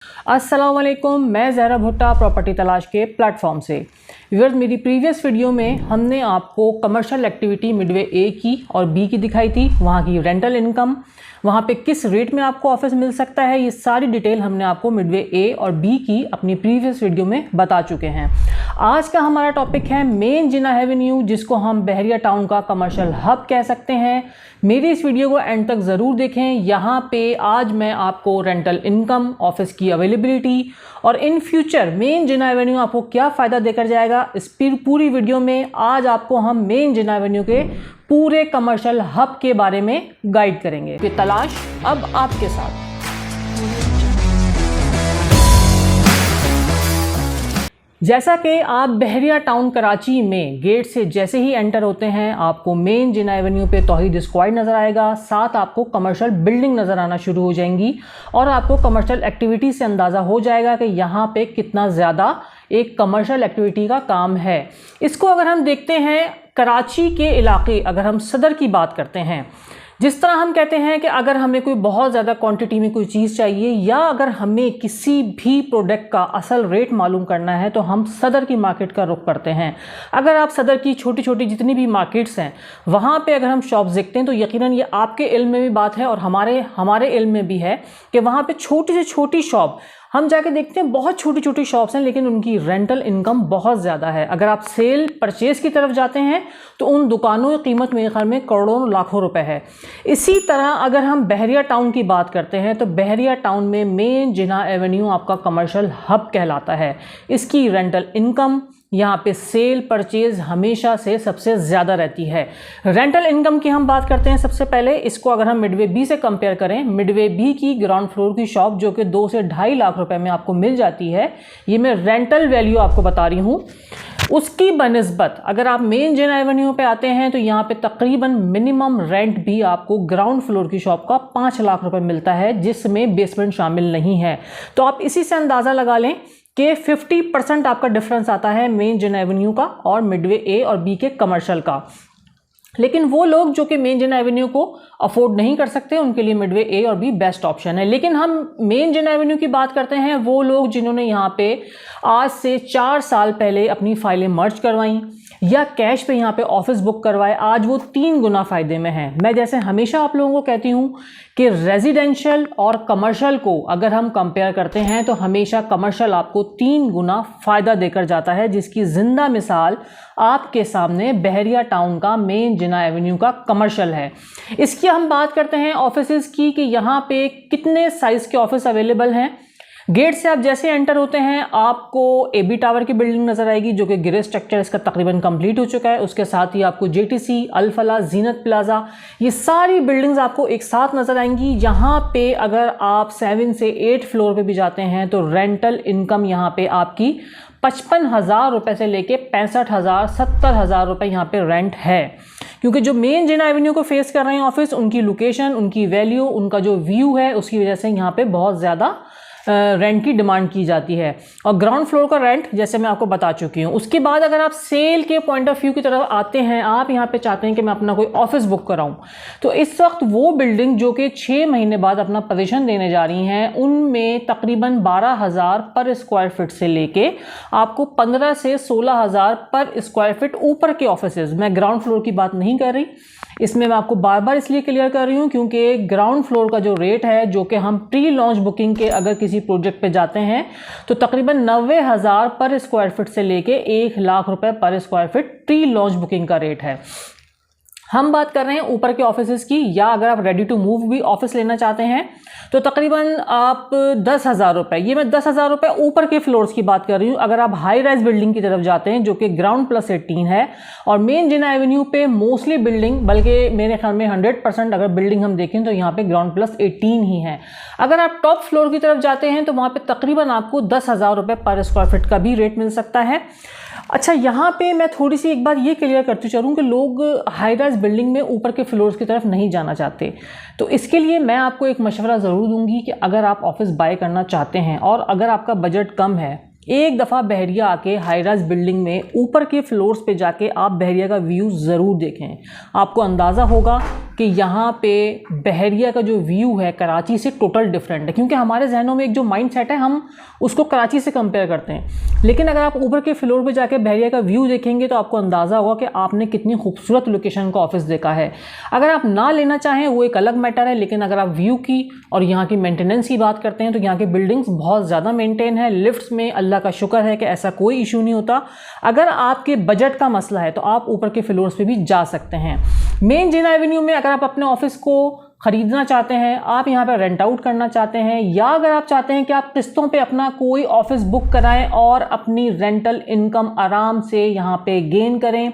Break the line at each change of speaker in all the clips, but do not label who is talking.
अस्सलाम वालेकुम, मैं ज़हरा भुट्टा प्रॉपर्टी तलाश के प्लेटफॉर्म से। व्यूअर्स, मेरी प्रीवियस वीडियो में हमने आपको कमर्शियल एक्टिविटी मिडवे ए की और बी की दिखाई थी, वहाँ की रेंटल इनकम, वहाँ पे किस रेट में आपको ऑफिस मिल सकता है, ये सारी डिटेल हमने आपको मिडवे ए और बी की अपनी प्रीवियस वीडियो में बता चुके हैं। आज का हमारा टॉपिक है मेन जिन्ना एवेन्यू, जिसको हम बहरिया टाउन का कमर्शियल हब कह सकते हैं। मेरी इस वीडियो को एंड तक ज़रूर देखें। यहाँ पे आज मैं आपको रेंटल इनकम, ऑफिस की अवेलेबिलिटी और in future main Jinnah Avenue आपको क्या फ़ायदा देकर जाएगा, इस पूरी वीडियो में आज आपको हम मेन जिन्ना एवेन्यू के पूरे कमर्शियल हब के बारे में गाइड करेंगे। ये तलाश अब आपके साथ। जैसा कि आप बहरिया टाउन कराची में गेट से जैसे ही एंटर होते हैं, आपको मेन जिन्ना एवेन्यू पे तौहीद स्क्वाड नज़र आएगा, साथ आपको कमर्शियल बिल्डिंग नज़र आना शुरू हो जाएंगी और आपको कमर्शियल एक्टिविटी से अंदाज़ा हो जाएगा कि यहाँ पे कितना ज़्यादा एक कमर्शियल एक्टिविटी का काम है। इसको अगर हम देखते हैं कराची के इलाके, अगर हम सदर की बात करते हैं, जिस तरह हम कहते हैं कि अगर हमें कोई बहुत ज़्यादा क्वांटिटी में कोई चीज़ चाहिए या अगर हमें किसी भी प्रोडक्ट का असल रेट मालूम करना है तो हम सदर की मार्केट का रुख करते हैं। अगर आप सदर की छोटी छोटी जितनी भी मार्केट्स हैं वहाँ पे अगर हम शॉप्स देखते हैं तो यकीनन ये आपके इल्म में भी बात है और हमारे इल्म में भी है कि वहाँ पे छोटी से छोटी शॉप हम जाके देखते हैं, बहुत छोटी छोटी शॉप्स हैं लेकिन उनकी रेंटल इनकम बहुत ज़्यादा है। अगर आप सेल परचेज़ की तरफ जाते हैं तो उन दुकानों की कीमत मेरे ख्याल में करोड़ों लाखों रुपए है। इसी तरह अगर हम बहरिया टाउन की बात करते हैं तो बहरिया टाउन में मेन जिन्ना एवेन्यू आपका कमर्शियल हब कहलाता है। इसकी रेंटल इनकम, यहाँ पे सेल परचेज हमेशा से सबसे ज़्यादा रहती है। रेंटल इनकम की हम बात करते हैं। सबसे पहले इसको अगर हम मिडवे बी से कंपेयर करें, मिडवे बी की ग्राउंड फ्लोर की शॉप जो कि 2 से 2.5 लाख रुपए में आपको मिल जाती है, ये मैं रेंटल वैल्यू आपको बता रही हूँ। उसकी बनिस्बत अगर आप मेन जिन्ना एवेन्यू पे आते हैं तो यहाँ पे तकरीबन मिनिमम रेंट भी आपको ग्राउंड फ्लोर की शॉप का 5 लाख रुपए मिलता है, जिसमें बेसमेंट शामिल नहीं है। तो आप इसी से अंदाज़ा लगा लें कि 50% आपका डिफरेंस आता है मेन जिन्ना एवेन्यू का और मिडवे ए और बी के कमर्शियल का। लेकिन वो लोग जो कि मेन जिन्ना एवेन्यू को अफोर्ड नहीं कर सकते, उनके लिए मिडवे ए और बी बेस्ट ऑप्शन है। लेकिन हम मेन जिन्ना एवेन्यू की बात करते हैं वो लोग जिन्होंने यहाँ पे आज से 4 साल पहले अपनी फाइलें मर्ज करवाई या कैश पे यहाँ पे ऑफिस बुक करवाए, आज वो 3 गुना फ़ायदे में हैं। मैं जैसे हमेशा आप लोगों को कहती हूँ कि रेजिडेंशियल और कमर्शियल को अगर हम कंपेयर करते हैं तो हमेशा कमर्शियल आपको 3 गुना फ़ायदा देकर जाता है, जिसकी ज़िंदा मिसाल आपके सामने बहरिया टाउन का मेन जिन्ना एवेन्यू का कमर्शियल है। इसकी हम बात करते हैं ऑफिसेज़ की कि यहाँ पे कितने साइज़ के ऑफिस अवेलेबल हैं। गेट से आप जैसे एंटर होते हैं आपको एबी टावर की बिल्डिंग नज़र आएगी जो कि ग्रे स्ट्रक्चर इसका तकरीबन कंप्लीट हो चुका है। उसके साथ ही आपको जेटीसी, अल फलाह, जीनत प्लाजा, ये सारी बिल्डिंग्स आपको एक साथ नज़र आएंगी। यहाँ पे अगर आप 7 से 8 फ्लोर पे भी जाते हैं तो रेंटल इनकम यहाँ पे आपकी 55,000 रुपये से लेके 65,000, 70,000 रुपये यहाँ पे रेंट है। क्योंकि जो मेन जिन्ना एवेन्यू को फेस कर रहे हैं ऑफिस, उनकी लोकेशन, उनकी वैल्यू, उनका जो व्यू है, उसकी वजह से यहाँ पे बहुत ज़्यादा रेंट की डिमांड की जाती है। और ग्राउंड फ्लोर का रेंट जैसे मैं आपको बता चुकी हूँ। उसके बाद अगर आप सेल के पॉइंट ऑफ व्यू की तरफ आते हैं, आप यहाँ पे चाहते हैं कि मैं अपना कोई ऑफिस बुक कराऊँ, तो इस वक्त वो बिल्डिंग जो कि 6 महीने बाद अपना पोजीशन देने जा रही हैं, उनमें तकरीबन 12,000 पर स्क्वायर फीट से लेके आपको 15 से 16,000 पर स्क्वायर फीट ऊपर के ऑफिसेज, मैं ग्राउंड फ्लोर की बात नहीं कर रही, इसमें मैं आपको बार बार इसलिए क्लियर कर रही हूँ क्योंकि ग्राउंड फ्लोर का जो रेट है, जो कि हम प्री लॉन्च बुकिंग के अगर किसी प्रोजेक्ट पे जाते हैं तो तकरीबन 90,000 पर स्क्वायर फीट से लेके 1 लाख रुपए पर square feet pre launch booking का रेट है। हम बात कर रहे हैं ऊपर के ऑफिसेज की, या अगर आप रेडी टू मूव भी ऑफिस लेना चाहते हैं तो तकरीबन आप 10,000 रुपये, ये मैं 10,000 रुपये ऊपर के फ्लोर्स की बात कर रही हूँ। अगर आप हाई राइज बिल्डिंग की तरफ जाते हैं जो कि ग्राउंड प्लस 18 है और मेन जिन्ना एवेन्यू पे मोस्टली बिल्डिंग, बल्कि मेरे ख्याल में 100% अगर बिल्डिंग हम देखें तो यहाँ पे ग्राउंड प्लस 18 ही है। अगर आप टॉप फ्लोर की तरफ जाते हैं तो वहाँ पे तकरीबन आपको 10,000 रुपये पर स्क्वायर फीट का भी रेट मिल सकता है। अच्छा, यहाँ पे मैं थोड़ी सी एक बात ये क्लियर करती चलूँ कि लोग हाई राइज बिल्डिंग में ऊपर के फ्लोर्स की तरफ नहीं जाना चाहते, तो इसके लिए मैं आपको एक मशवरा ज़रूर दूंगी कि अगर आप ऑफिस बाय करना चाहते हैं और अगर आपका बजट कम है, एक दफ़ा बहरिया आके हाई राइज बिल्डिंग में ऊपर के फ्लोर्स पे जाके आप बहरिया का व्यू ज़रूर देखें। आपको अंदाज़ा होगा कि यहाँ पे बहरिया का जो व्यू है कराची से टोटल डिफरेंट है, क्योंकि हमारे जहनों में एक जो माइंड सेट है हम उसको कराची से कंपेयर करते हैं। लेकिन अगर आप ऊपर के फ्लोर पे जाके बहरिया का व्यू देखेंगे तो आपको अंदाज़ा होगा कि आपने कितनी खूबसूरत लोकेशन का ऑफिस देखा है। अगर आप ना लेना चाहें वो एक अलग मैटर है, लेकिन अगर आप व्यू की और यहाँ की मेंटेनेंस की बात करते हैं तो यहाँ की बिल्डिंग्स बहुत ज़्यादा मेंटेन है। लिफ्ट्स में अल्लाह का शुक्र है कि ऐसा कोई इशू नहीं होता। अगर आपके बजट का मसला है तो आप ऊपर के फ्लोर्स पे भी जा सकते हैं। मेन जिना एवेन्यू में अगर आप अपने ऑफिस को खरीदना चाहते हैं, आप यहाँ पर रेंट आउट करना चाहते हैं, या अगर आप चाहते हैं कि आप किस्तों पे अपना कोई ऑफिस बुक कराएं और अपनी रेंटल इनकम आराम से यहाँ पे गेन करें,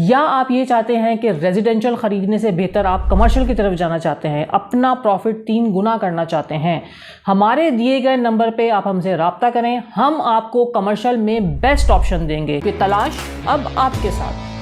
या आप ये चाहते हैं कि रेजिडेंशियल ख़रीदने से बेहतर आप कमर्शियल की तरफ जाना चाहते हैं, अपना प्रॉफिट 3 गुना करना चाहते हैं, हमारे दिए गए नंबर पे आप हमसे रब्ता करें। हम आपको कमर्शियल में बेस्ट ऑप्शन देंगे। कि तलाश अब आपके साथ।